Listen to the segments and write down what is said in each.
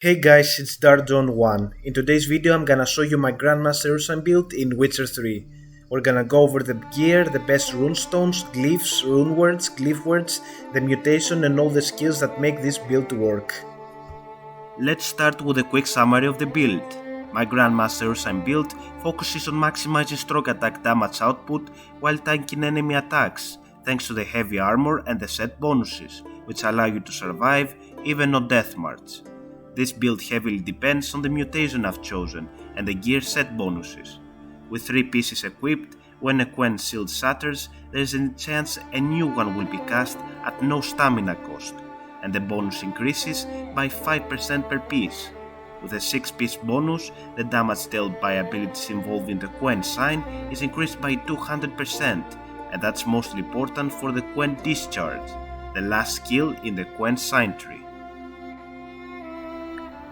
Hey guys, it's Dark1. In today's video I'm gonna show you my Grandmaster Ursine build in Witcher 3. We're gonna go over the gear, the best runestones, glyphs, rune words, glyph words, the mutation and all the skills that make this build work. Let's start with a quick summary of the build. My Grandmaster Ursine build focuses on maximizing strong attack damage output while tanking enemy attacks, thanks to the heavy armor and the set bonuses, which allow you to survive even on death march. This build heavily depends on the mutation I've chosen and the gear set bonuses. With 3 pieces equipped, when a Quen shield shatters, there is a chance a new one will be cast at no stamina cost, and the bonus increases by 5% per piece. With a 6-piece bonus, the damage dealt by abilities involving the Quen sign is increased by 200%, and that's mostly important for the Quen discharge, the last skill in the Quen sign tree.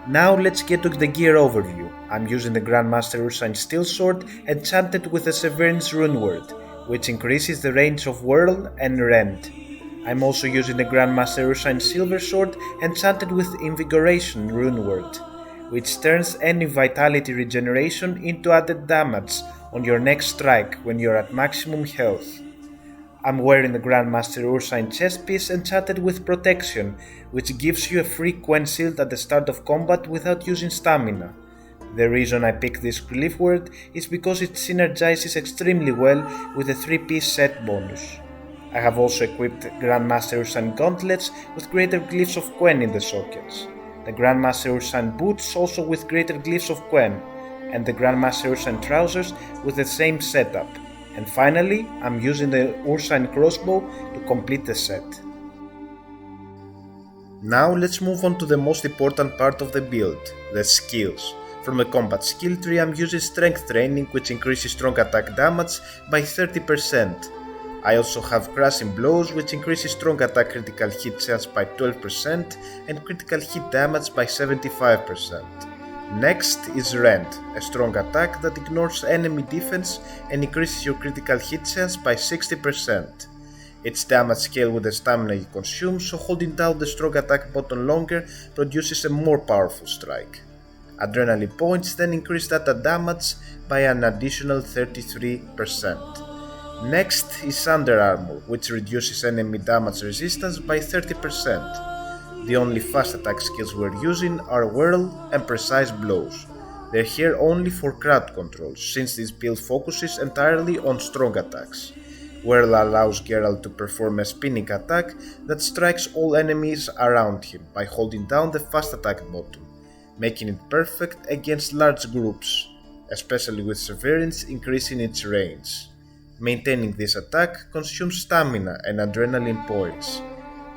Now let's get to the gear overview. I'm using the Grandmaster Ursine Steel Sword enchanted with the Severine's rune word, which increases the range of Whirl and Rend. I'm also using the Grandmaster Ursine Silver Sword enchanted with Invigoration rune word, which turns any vitality regeneration into added damage on your next strike when you're at maximum health. I'm wearing the Grandmaster Ursine chest piece enchanted with Protection, which gives you a free Quen shield at the start of combat without using stamina. The reason I picked this glyph word is because it synergizes extremely well with the 3-piece set bonus. I have also equipped Grandmaster Ursine gauntlets with greater glyphs of Quen in the sockets, the Grandmaster Ursine boots also with greater glyphs of Quen, and the Grandmaster Ursine trousers with the same setup. And finally, I'm using the Ursine crossbow to complete the set. Now let's move on to the most important part of the build, the skills. From the combat skill tree I'm using strength training, which increases strong attack damage by 30%. I also have crushing blows, which increases strong attack critical hit chance by 12% and critical hit damage by 75%. Next is Rend, a strong attack that ignores enemy defense and increases your critical hit chance by 60%. Its damage scale with the stamina you consume, so holding down the strong attack button longer produces a more powerful strike. Adrenaline points then increase that damage by an additional 33%. Next is Under Armor, which reduces enemy damage resistance by 30%. The only fast attack skills we're using are Whirl and Precise Blows. They're here only for crowd control, since this build focuses entirely on strong attacks. Whirl allows Geralt to perform a spinning attack that strikes all enemies around him by holding down the fast attack button, making it perfect against large groups, especially with Severine's increasing its range. Maintaining this attack consumes stamina and adrenaline points.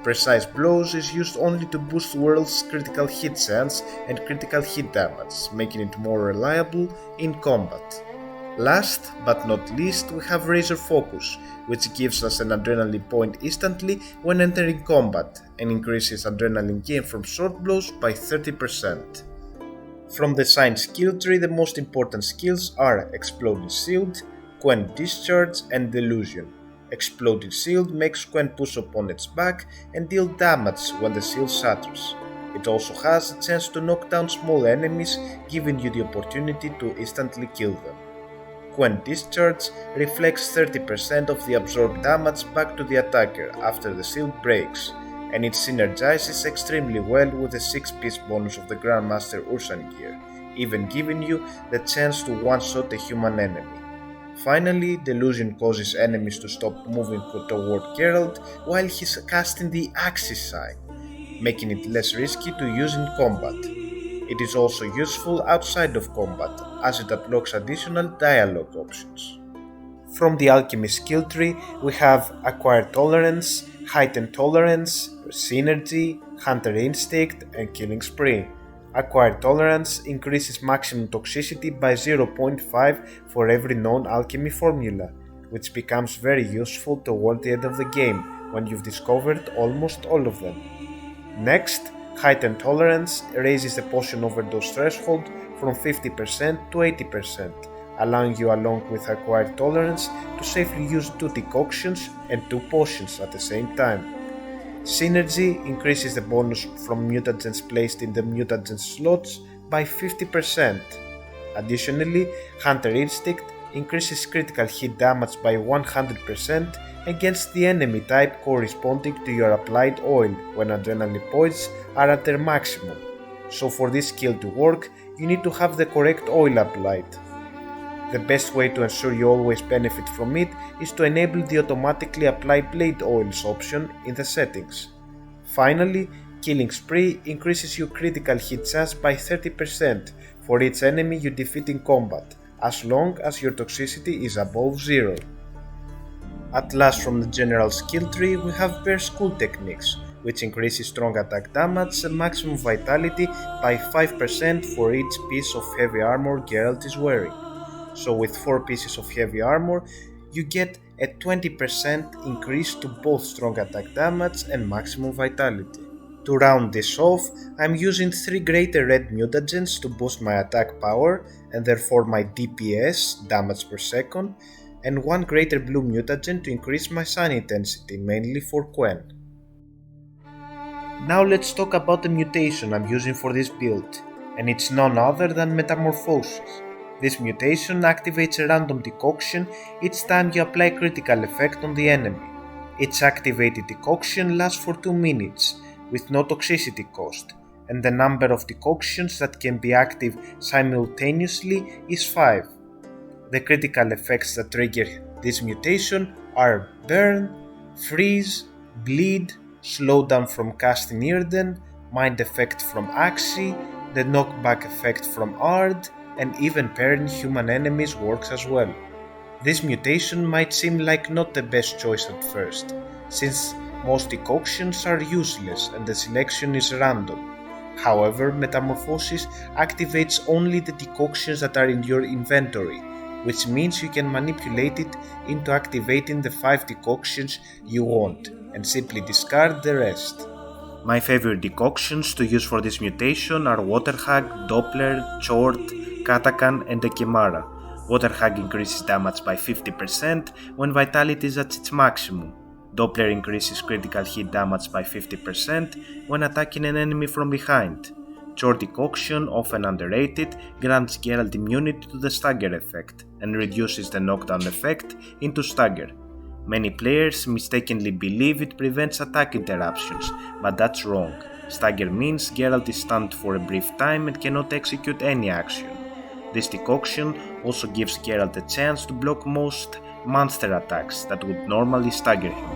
Precise Blows is used only to boost Whirl's critical hit chance and critical hit damage, making it more reliable in combat. Last but not least, we have Razor Focus, which gives us an adrenaline point instantly when entering combat and increases adrenaline gain from short blows by 30%. From the sign skill tree, the most important skills are Exploding Shield, Quen Discharge and Delusion. Exploding Shield makes Quen push upon its back and deal damage when the shield shatters. It also has a chance to knock down small enemies, giving you the opportunity to instantly kill them. Quen Discharge reflects 30% of the absorbed damage back to the attacker after the shield breaks, and it synergizes extremely well with the 6-piece bonus of the Grandmaster Ursine gear, even giving you the chance to one-shot a human enemy. Finally, Delusion causes enemies to stop moving toward Geralt while he's casting the Axis sign, making it less risky to use in combat. It is also useful outside of combat, as it unlocks additional dialogue options. From the Alchemy skill tree, we have Acquired Tolerance, Heightened Tolerance, Synergy, Hunter Instinct, and Killing Spree. Acquired Tolerance increases maximum toxicity by 0.5 for every known alchemy formula, which becomes very useful toward the end of the game when you've discovered almost all of them. Next, Heightened Tolerance raises the potion overdose threshold from 50% to 80%, allowing you along with Acquired Tolerance to safely use 2 decoctions and 2 potions at the same time. Synergy increases the bonus from mutagens placed in the mutagen slots by 50%. Additionally, Hunter Instinct increases critical hit damage by 100% against the enemy type corresponding to your applied oil when adrenaline points are at their maximum. So for this skill to work, you need to have the correct oil applied. The best way to ensure you always benefit from it is to enable the automatically apply blade oils option in the settings. Finally, Killing Spree increases your critical hit chance by 30% for each enemy you defeat in combat, as long as your toxicity is above 0. At last, from the general skill tree, we have Bear's Cool Techniques, which increases strong attack damage and maximum vitality by 5% for each piece of heavy armor Geralt is wearing. So with 4 pieces of heavy armor, you get a 20% increase to both strong attack damage and maximum vitality. To round this off, I'm using 3 greater red mutagens to boost my attack power and therefore my DPS, damage per second, and 1 greater blue mutagen to increase my sun intensity, mainly for Quen. Now let's talk about the mutation I'm using for this build, and it's none other than Metamorphosis. This mutation activates a random decoction each time you apply critical effect on the enemy. Each activated decoction lasts for 2 minutes, with no toxicity cost, and the number of decoctions that can be active simultaneously is 5. The critical effects that trigger this mutation are Burn, Freeze, Bleed, Slowdown from casting Irden, Mind effect from Axii, the knockback effect from Ard, and even pairing human enemies works as well. This mutation might seem like not the best choice at first, since most decoctions are useless and the selection is random. However, Metamorphosis activates only the decoctions that are in your inventory, which means you can manipulate it into activating the 5 decoctions you want and simply discard the rest. My favorite decoctions to use for this mutation are Waterhag, Doppler, Chort, Katakan, and Ekimara. Waterhag increases damage by 50% when vitality is at its maximum. Doppler increases critical hit damage by 50% when attacking an enemy from behind. Chort decoction, often underrated, grants Geralt immunity to the stagger effect and reduces the knockdown effect into stagger. Many players mistakenly believe it prevents attack interruptions, but that's wrong. Stagger means Geralt is stunned for a brief time and cannot execute any action. This decoction also gives Geralt a chance to block most monster attacks that would normally stagger him.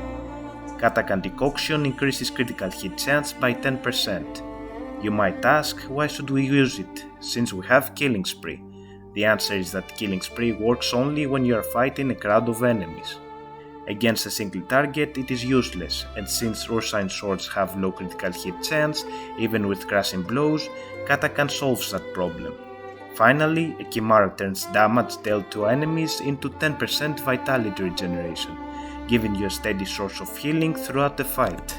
Katakan decoction increases critical hit chance by 10%. You might ask, why should we use it, since we have Killing Spree? The answer is that Killing Spree works only when you are fighting a crowd of enemies. Against a single target it is useless, and since Ursine swords have low critical hit chance, even with crushing blows, Katakan solves that problem. Finally, a Chimera turns damage dealt to enemies into 10% vitality regeneration, giving you a steady source of healing throughout the fight.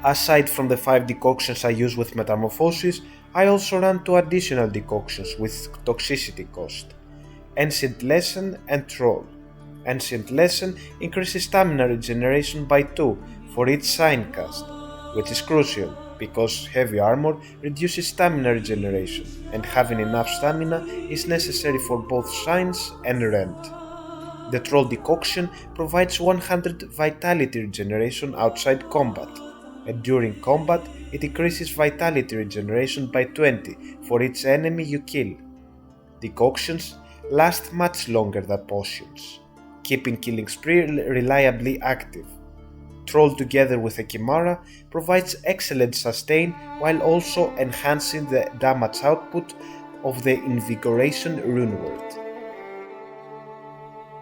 Aside from the 5 decoctions I use with Metamorphosis, I also run 2 additional decoctions with toxicity cost: Ancient Lesson and Troll. Ancient Lesson increases stamina regeneration by 2 for each sign cast, which is crucial because heavy armor reduces stamina regeneration, and having enough stamina is necessary for both signs and rend. The Troll decoction provides 100 vitality regeneration outside combat, and during combat it increases vitality regeneration by 20 for each enemy you kill. Decoctions last much longer than potions, keeping Killing Spree reliably active. Troll together with a Chimera provides excellent sustain while also enhancing the damage output of the Invigoration runeword.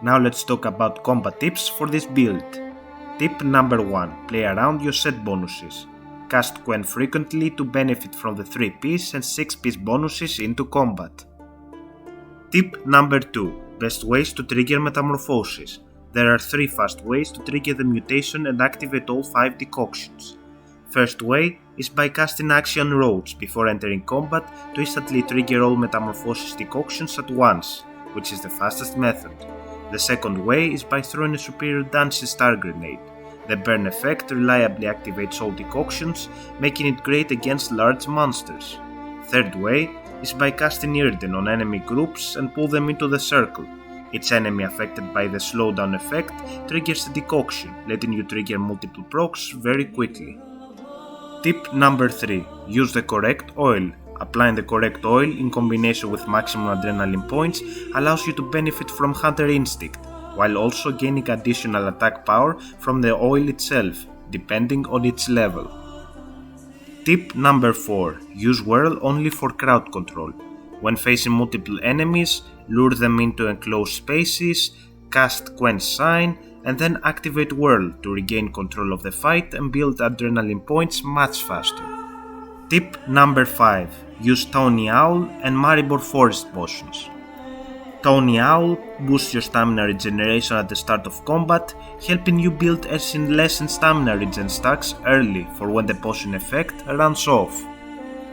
Now let's talk about combat tips for this build. Tip number 1. Play around your set bonuses. Cast Quen frequently to benefit from the 3-piece and 6-piece bonuses into combat. Tip number 2. Best ways to trigger Metamorphosis. There are 3 fast ways to trigger the mutation and activate all 5 decoctions. First way is by casting Action Roads before entering combat to instantly trigger all Metamorphosis decoctions at once, which is the fastest method. The second way is by throwing a superior Dancing Star Grenade. The burn effect reliably activates all decoctions, making it great against large monsters. Third way is by casting Irden on enemy groups and pull them into the circle. Each enemy affected by the slowdown effect triggers a decoction, letting you trigger multiple procs very quickly. Tip number 3. Use the correct oil. Applying the correct oil in combination with maximum adrenaline points allows you to benefit from Hunter Instinct, while also gaining additional attack power from the oil itself, depending on its level. Tip number 4. Use Whirl only for crowd control. When facing multiple enemies, lure them into enclosed spaces, cast Quench Sign, and then activate Whirl to regain control of the fight and build adrenaline points much faster. Tip number 5. Use Tawny Owl and Maribor Forest potions. Tawny Owl boosts your stamina regeneration at the start of combat, helping you build Ursine lessened stamina regen stacks early for when the potion effect runs off.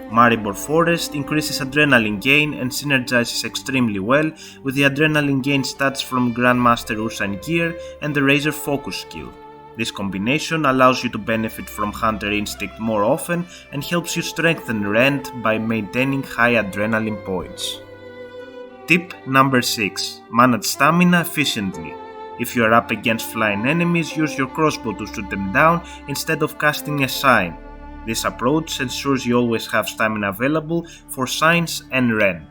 Maribor Forest increases adrenaline gain and synergizes extremely well with the adrenaline gain stats from Grandmaster Ursine gear and the Razor Focus skill. This combination allows you to benefit from Hunter Instinct more often and helps you strengthen Rend by maintaining high adrenaline points. Tip number 6. Manage stamina efficiently. If you are up against flying enemies, use your crossbow to shoot them down instead of casting a sign. This approach ensures you always have stamina available for signs and Rend.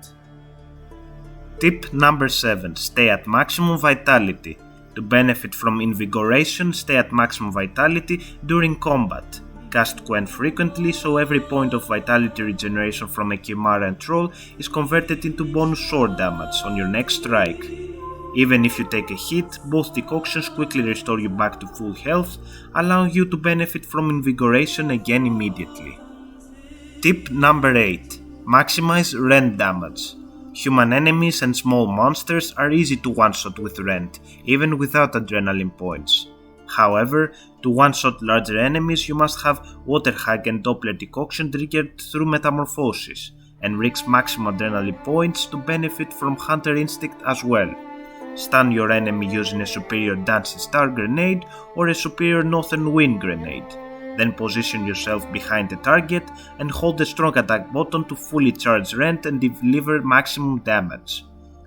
Tip number 7. Stay at maximum vitality. To benefit from Invigoration, stay at maximum vitality during combat. Cast Quen frequently so every point of vitality regeneration from a Chimera and Troll is converted into bonus sword damage on your next strike. Even if you take a hit, both decoctions quickly restore you back to full health, allowing you to benefit from Invigoration again immediately. Tip number 8. Maximize Rend damage. Human enemies and small monsters are easy to one-shot with Rend, even without adrenaline points. However, to one-shot larger enemies you must have Water Hag and Doppler decoction triggered through Metamorphosis, and reach maximum adrenaline points to benefit from Hunter Instinct as well. Stun your enemy using a superior Dancing Star grenade or a superior Northern Wind grenade. Then position yourself behind the target and hold the strong attack button to fully charge Rend and deliver maximum damage.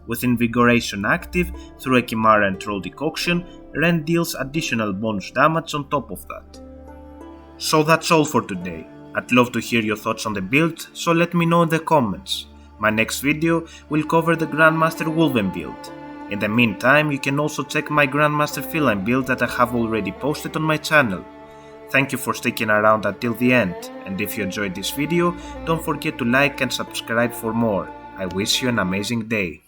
With Invigoration active through a Chimera and Troll decoction, Rend deals additional bonus damage on top of that. So that's all for today. I'd love to hear your thoughts on the build, so let me know in the comments. My next video will cover the Grandmaster Wolven build. In the meantime, you can also check my Grandmaster Feline build that I have already posted on my channel. Thank you for sticking around until the end, and if you enjoyed this video, don't forget to like and subscribe for more. I wish you an amazing day.